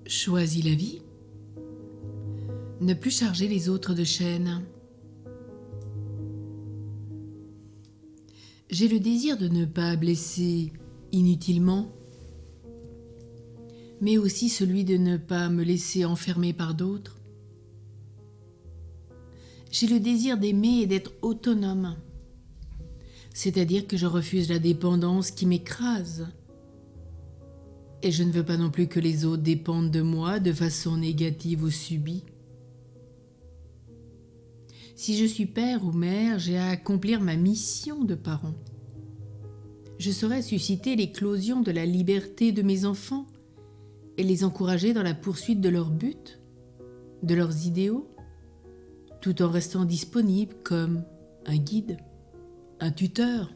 Choisis la vie. Ne plus charger les autres de chaînes. J'ai le désir de ne pas blesser inutilement, mais aussi celui de ne pas me laisser enfermer par d'autres. J'ai le désir d'aimer et d'être autonome, c'est-à-dire que je refuse la dépendance qui m'écrase. Et je ne veux pas non plus que les autres dépendent de moi de façon négative ou subie. Si je suis père ou mère, j'ai à accomplir ma mission de parent. Je saurais susciter l'éclosion de la liberté de mes enfants et les encourager dans la poursuite de leurs buts, de leurs idéaux, tout en restant disponible comme un guide, un tuteur,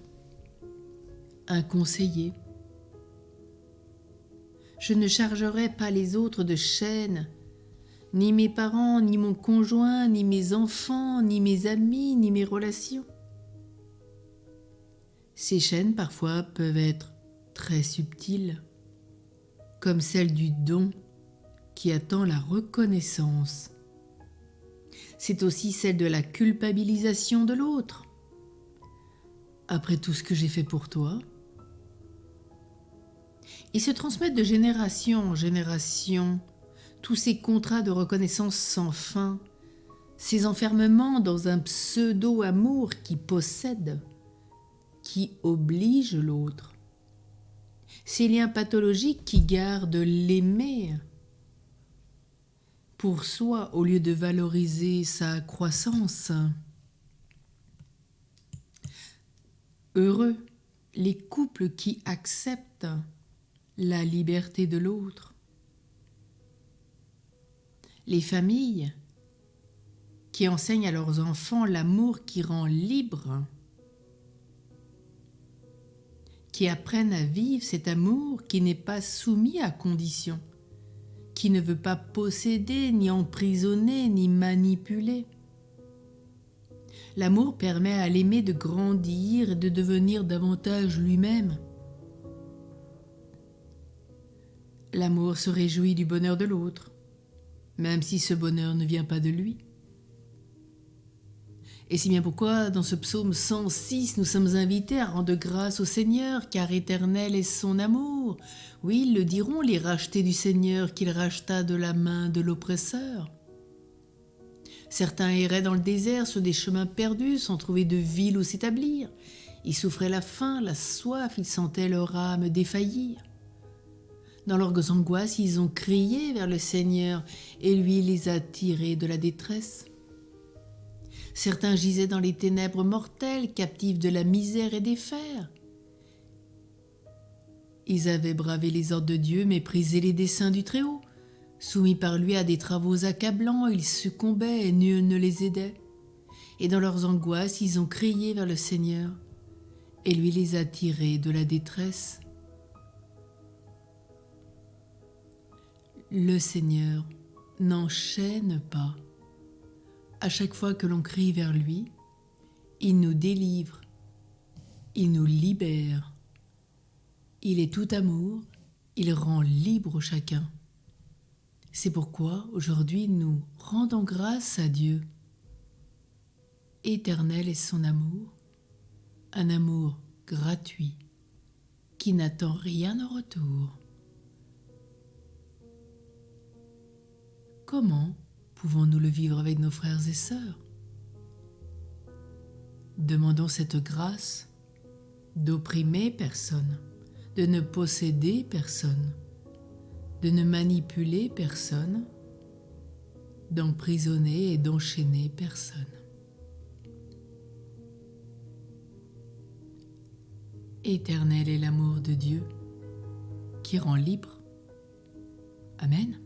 un conseiller. Je ne chargerai pas les autres de chaînes, ni mes parents, ni mon conjoint, ni mes enfants, ni mes amis, ni mes relations. Ces chaînes parfois peuvent être très subtiles, comme celle du don qui attend la reconnaissance. C'est aussi celle de la culpabilisation de l'autre. Après tout ce que j'ai fait pour toi, ils se transmettent de génération en génération, tous ces contrats de reconnaissance sans fin, ces enfermements dans un pseudo-amour qui possède, qui oblige l'autre, ces liens pathologiques qui gardent l'aimer pour soi au lieu de valoriser sa croissance. Heureux les couples qui acceptent la liberté de l'autre, les familles qui enseignent à leurs enfants l'amour qui rend libre, qui apprennent à vivre cet amour qui n'est pas soumis à conditions, qui ne veut pas posséder, ni emprisonner, ni manipuler. L'amour permet à l'aimer de grandir et de devenir davantage lui-même. L'amour se réjouit du bonheur de l'autre, même si ce bonheur ne vient pas de lui. Et c'est bien pourquoi, dans ce psaume 106, nous sommes invités à rendre grâce au Seigneur, car éternel est son amour. Oui, ils le diront, les rachetés du Seigneur qu'il racheta de la main de l'oppresseur. Certains erraient dans le désert sur des chemins perdus, sans trouver de ville où s'établir. Ils souffraient la faim, la soif, ils sentaient leur âme défaillir. Dans leurs angoisses, ils ont crié vers le Seigneur et lui les a tirés de la détresse. Certains gisaient dans les ténèbres mortelles, captifs de la misère et des fers. Ils avaient bravé les ordres de Dieu, méprisé les desseins du Très-Haut. Soumis par lui à des travaux accablants, ils succombaient et nul ne les aidait. Et dans leurs angoisses, ils ont crié vers le Seigneur et lui les a tirés de la détresse. Le Seigneur n'enchaîne pas. À chaque fois que l'on crie vers lui, il nous délivre, il nous libère. Il est tout amour, il rend libre chacun. C'est pourquoi aujourd'hui nous rendons grâce à Dieu. Éternel est son amour, un amour gratuit qui n'attend rien en retour. Comment pouvons-nous le vivre avec nos frères et sœurs? Demandons cette grâce d'opprimer personne, de ne posséder personne, de ne manipuler personne, d'emprisonner et d'enchaîner personne. Éternel est l'amour de Dieu qui rend libre. Amen.